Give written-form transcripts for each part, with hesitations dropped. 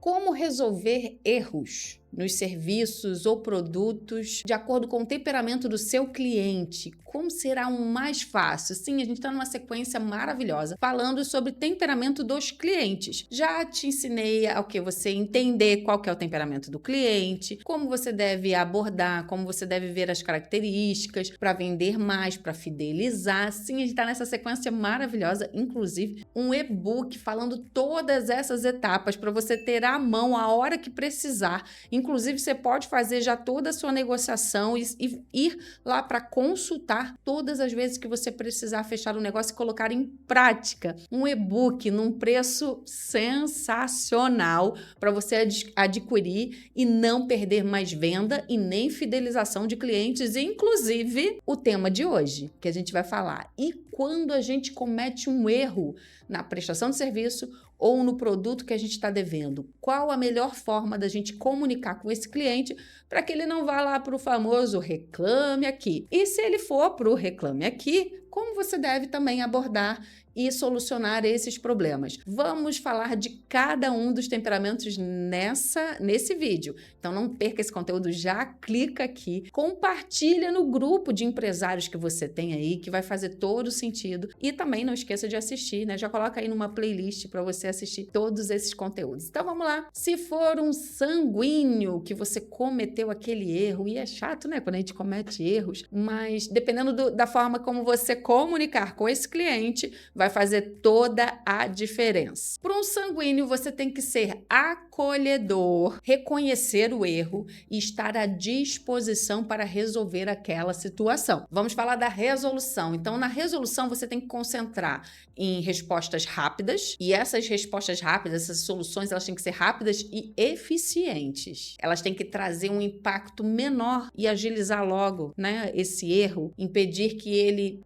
Como resolver erros nos serviços ou produtos de acordo com o temperamento do seu cliente? Como será o mais fácil? Sim, a gente está numa sequência maravilhosa falando sobre temperamento dos clientes. Já te ensinei ao que você entender qual que é o temperamento do cliente, como você deve abordar, como você deve ver as características para vender mais, para fidelizar. Sim, a gente está nessa sequência maravilhosa, inclusive um e-book falando todas essas etapas para você ter à mão a hora que precisar. Inclusive, você pode fazer já toda a sua negociação e ir lá para consultar todas as vezes que você precisar fechar o negócio e colocar em prática um e-book num preço sensacional para você adquirir e não perder mais venda e nem fidelização de clientes. Inclusive, o tema de hoje, que a gente vai falar. E quando a gente comete um erro na prestação de serviço ou no produto que a gente está devendo, qual a melhor forma da gente comunicar com esse cliente para que ele não vá lá para o famoso reclame aqui? E se ele for para o reclame aqui, como você deve também abordar e solucionar esses problemas? Vamos falar de cada um dos temperamentos nesse vídeo. Então não perca esse conteúdo, já clica aqui, compartilha no grupo de empresários que você tem aí, que vai fazer todo sentido. E também não esqueça de assistir, né? Já coloca aí numa playlist para você assistir todos esses conteúdos. Então vamos lá. Se for um sanguíneo que você cometeu aquele erro, e é chato, né, quando a gente comete erros, mas dependendo da forma como você comunicar com esse cliente, vai fazer toda a diferença. Para um sanguíneo, você tem que ser acolhedor, reconhecer o erro e estar à disposição para resolver aquela situação. Vamos falar da resolução. Então, na resolução, você tem que concentrar em respostas rápidas, e essas respostas rápidas, essas soluções, elas têm que ser rápidas e eficientes. Elas têm que trazer um impacto menor e agilizar logo, né, esse erro, impedir que ele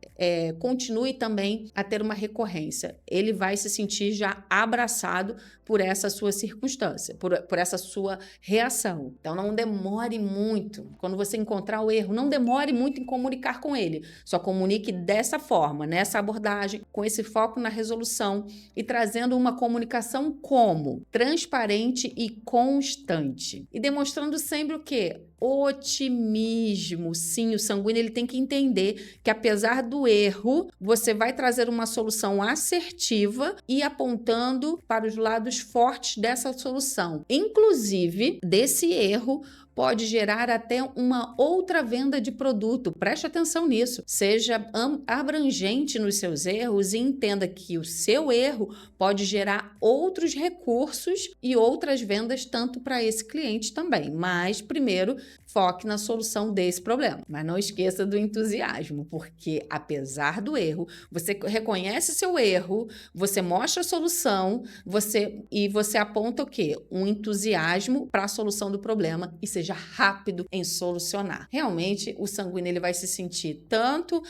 continue também a ter uma recorrência. Ele vai se sentir já abraçado por essa sua circunstância, por essa sua reação. Então, não demore muito. Quando você encontrar o erro, não demore muito em comunicar com ele. Só comunique dessa forma, nessa abordagem, com esse foco na resolução e trazendo uma comunicação como? Transparente e constante. E demonstrando sempre o quê? Otimismo. Sim, o sanguíneo ele tem que entender que apesar do erro, você vai trazer uma solução assertiva e apontando para os lados fortes dessa solução. Inclusive, desse erro pode gerar até uma outra venda de produto. Preste atenção nisso. Seja abrangente nos seus erros e entenda que o seu erro pode gerar outros recursos e outras vendas tanto para esse cliente também. Mas, primeiro, foque na solução desse problema. Mas não esqueça do entusiasmo, porque apesar do erro, você reconhece seu erro, você mostra a solução, você aponta o quê? Um entusiasmo para a solução do problema e seja rápido em solucionar. Realmente, o sanguíneo ele vai se sentir tanto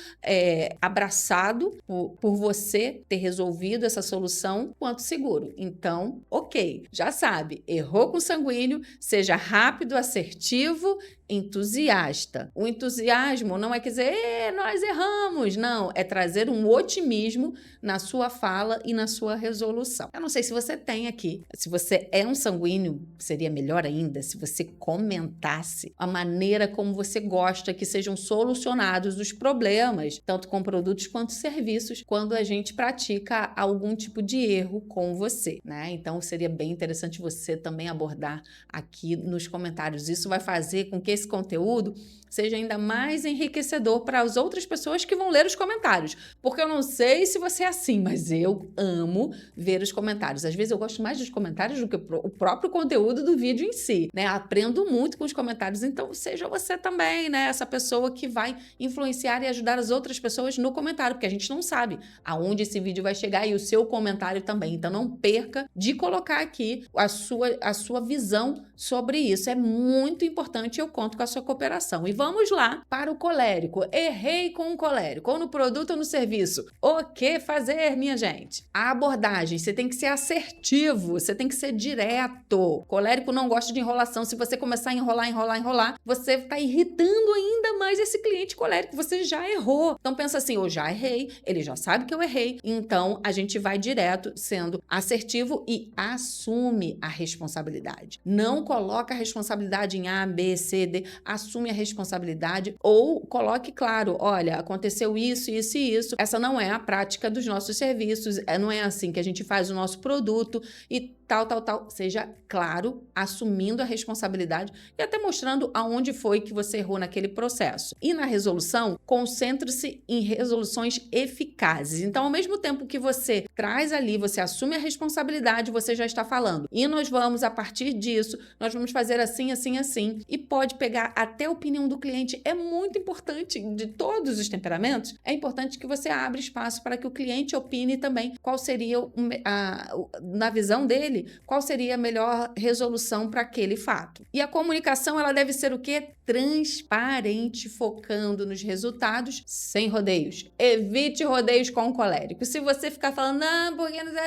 abraçado por você ter resolvido essa solução, quanto seguro. Então, ok, já sabe, errou com o sanguíneo, seja rápido, assertivo, entusiasta. O entusiasmo não é quer dizer, nós erramos, não, é trazer um otimismo na sua fala e na sua resolução. Eu não sei se você tem aqui, se você é um sanguíneo, seria melhor ainda se você comentasse a maneira como você gosta que sejam solucionados os problemas, tanto com produtos quanto serviços, quando a gente pratica algum tipo de erro com você, né? Então seria bem interessante você também abordar aqui nos comentários. Isso vai fazer com que esse conteúdo seja ainda mais enriquecedor para as outras pessoas que vão ler os comentários. Porque eu não sei se você é assim, mas eu amo ver os comentários. Às vezes eu gosto mais dos comentários do que o próprio conteúdo do vídeo em si, né? Aprendo muito com os comentários, então seja você também, né? Essa pessoa que vai influenciar e ajudar as outras pessoas no comentário, porque a gente não sabe aonde esse vídeo vai chegar e o seu comentário também. Então não perca de colocar aqui a sua visão sobre isso. É muito importante e eu conto conto com a sua cooperação. E vamos lá para o colérico. Errei com o colérico, ou no produto ou no serviço. O que fazer, minha gente? A abordagem, você tem que ser assertivo, você tem que ser direto. O colérico não gosta de enrolação. Se você começar a enrolar, você está irritando ainda mais esse cliente colérico. Você já errou. Então pensa assim, eu já errei, ele já sabe que eu errei. Então a gente vai direto sendo assertivo e assume a responsabilidade. Não coloca a responsabilidade em A, B, C, D. Assume a responsabilidade ou coloque claro, olha, aconteceu isso, isso e isso. Essa não é a prática dos nossos serviços. Não é assim que a gente faz o nosso produto e tal. Seja claro, assumindo a responsabilidade e até mostrando aonde foi que você errou naquele processo. E na resolução, concentre-se em resoluções eficazes. Então, ao mesmo tempo que você traz ali, você assume a responsabilidade, você já está falando. E nós vamos, a partir disso, nós vamos fazer assim. E pode pegar até a opinião do cliente. É muito importante, de todos os temperamentos, é importante que você abra espaço para que o cliente opine também qual seria, na visão dele, qual seria a melhor resolução para aquele fato. E a comunicação, ela deve ser o quê? Transparente, focando nos resultados, sem rodeios. Evite rodeios com o colérico. Se você ficar falando, não, porque não sei,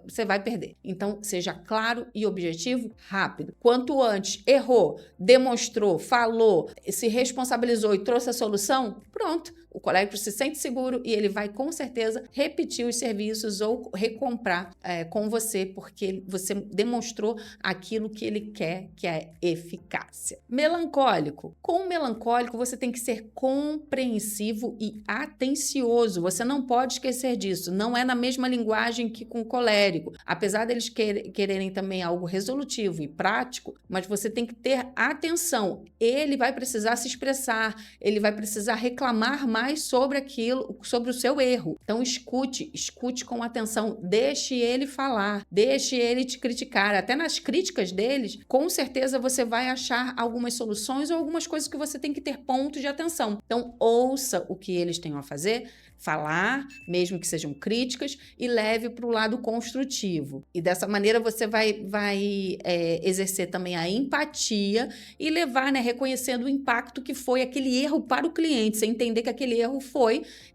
você vai perder. Então, seja claro e objetivo, rápido. Quanto antes errou, demonstrou, falou, se responsabilizou e trouxe a solução, pronto. O colérico se sente seguro e ele vai, com certeza, repetir os serviços ou recomprar com você, porque você demonstrou aquilo que ele quer, que é eficácia. Melancólico. Com o melancólico, você tem que ser compreensivo e atencioso. Você não pode esquecer disso. Não é na mesma linguagem que com o colérico. Apesar deles quererem também algo resolutivo e prático, mas você tem que ter atenção. Ele vai precisar se expressar, ele vai precisar reclamar mais sobre aquilo, sobre o seu erro. Então, escute com atenção, deixe ele falar, deixe ele te criticar. Até nas críticas deles, com certeza você vai achar algumas soluções ou algumas coisas que você tem que ter pontos de atenção. Então, ouça o que eles têm a fazer, falar, mesmo que sejam críticas, e leve para o lado construtivo. E dessa maneira você vai exercer também a empatia e levar, reconhecendo o impacto que foi aquele erro para o cliente. Você entender que aquele erro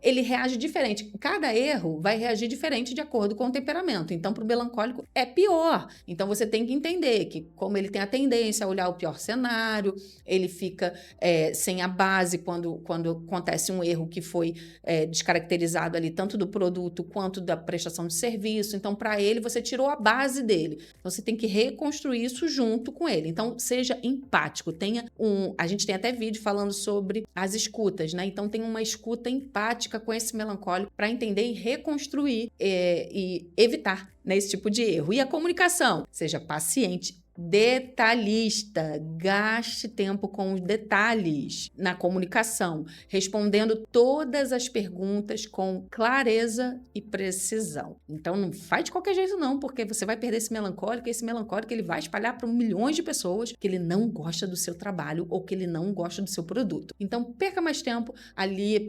ele reage diferente. Cada erro vai reagir diferente de acordo com o temperamento. Então, para o melancólico é pior. Então, você tem que entender que, como ele tem a tendência a olhar o pior cenário, ele fica sem a base quando acontece um erro que foi descaracterizado ali, tanto do produto quanto da prestação de serviço. Então, para ele, você tirou a base dele. Então, você tem que reconstruir isso junto com ele. Então, seja empático. A gente tem até vídeo falando sobre as escutas, né? Então, tem uma escuta empática com esse melancólico para entender e reconstruir e evitar, esse tipo de erro. E a comunicação, seja paciente, detalhista, gaste tempo com os detalhes na comunicação, respondendo todas as perguntas com clareza e precisão. Então, não faz de qualquer jeito não, porque você vai perder esse melancólico, e esse melancólico ele vai espalhar para milhões de pessoas que ele não gosta do seu trabalho ou que ele não gosta do seu produto. Então, perca mais tempo ali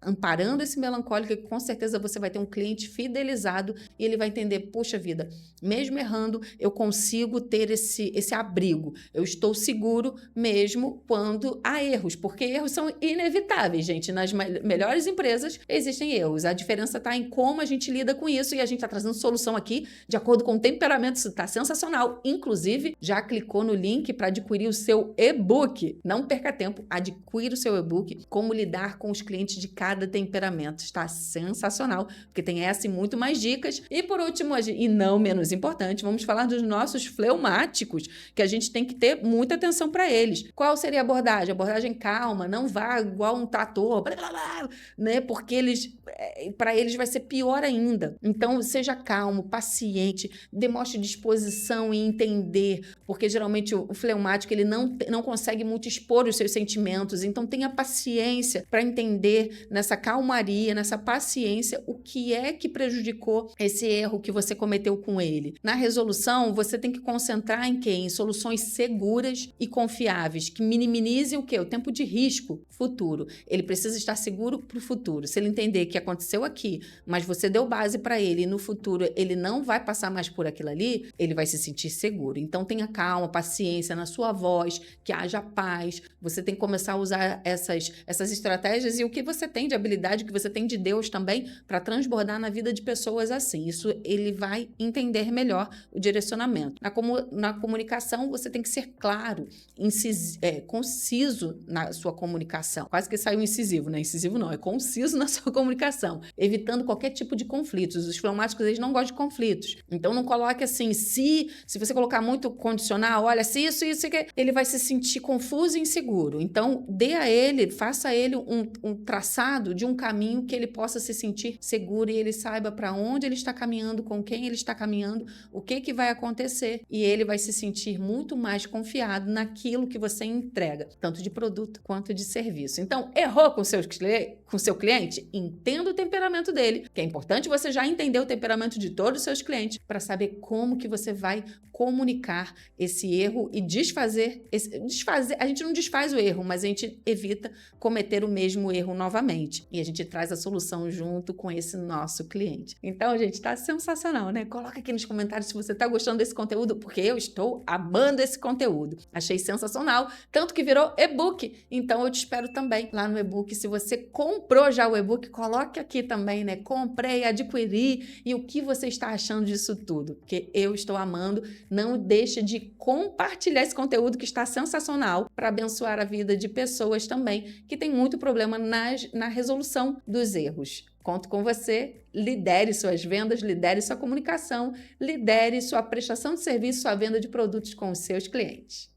amparando esse melancólico, que com certeza você vai ter um cliente fidelizado e ele vai entender, poxa vida, mesmo errando, eu consigo ter esse abrigo. Eu estou seguro mesmo quando há erros, porque erros são inevitáveis, gente. Nas melhores empresas existem erros. A diferença está em como a gente lida com isso e a gente está trazendo solução aqui de acordo com o temperamento. Isso está sensacional. Inclusive, já clicou no link para adquirir o seu e-book. Não perca tempo, adquira o seu e-book, como lidar com os clientes de cada temperamento. Está sensacional, porque tem essa e muito mais dicas. E por último, e não menos importante, vamos falar dos nossos fleumáticos, que a gente tem que ter muita atenção para eles. Qual seria a abordagem? Abordagem calma, não vá igual um trator, blá, blá, blá, porque para eles vai ser pior ainda. Então, seja calmo, paciente, demonstre disposição e entender, porque geralmente o fleumático ele não consegue muito expor os seus sentimentos, então tenha paciência para entender nessa calmaria, nessa paciência, o que é que prejudicou esse erro que você cometeu com ele. Na resolução, você tem que concentrar em quê? Em soluções seguras e confiáveis, que minimizem o quê? O tempo de risco futuro. Ele precisa estar seguro para o futuro. Se ele entender que aconteceu aqui, mas você deu base para ele e no futuro ele não vai passar mais por aquilo ali, ele vai se sentir seguro. Então tenha calma, paciência na sua voz, que haja paz. Você tem que começar a usar essas estratégias e o que você tem de habilidade, o que você tem de Deus também, para transbordar na vida de pessoas assim. Isso ele vai entender melhor o direcionamento. Na comunicação, você tem que ser claro, conciso na sua comunicação. Quase que saiu incisivo, né? Incisivo não, é conciso na sua comunicação, evitando qualquer tipo de conflitos. Os fleumáticos, eles não gostam de conflitos. Então, não coloque assim, se você colocar muito condicional, olha, se isso, ele vai se sentir confuso e inseguro. Então, faça a ele um traçado de um caminho que ele possa se sentir seguro e ele saiba para onde ele está caminhando, com quem ele está caminhando, o que vai acontecer. E ele vai se sentir muito mais confiado naquilo que você entrega, tanto de produto quanto de serviço. Então, errou com seu cliente? Entenda o temperamento dele, que é importante você já entender o temperamento de todos os seus clientes para saber como que você vai comunicar esse erro e desfazer. A gente não desfaz o erro, mas a gente evita cometer o mesmo erro novamente. E a gente traz a solução junto com esse nosso cliente. Então, gente, tá sensacional, né? Coloca aqui nos comentários se você tá gostando desse conteúdo, porque eu estou amando esse conteúdo. Achei sensacional, tanto que virou e-book. Então, eu te espero também lá no e-book. Se você comprou já o e-book, coloque aqui também, né? Comprei, adquiri e o que você está achando disso tudo, porque eu estou amando. Não deixe de compartilhar esse conteúdo que está sensacional para abençoar a vida de pessoas também que têm muito problema na resolução dos erros. Conto com você, lidere suas vendas, lidere sua comunicação, lidere sua prestação de serviço, sua venda de produtos com os seus clientes.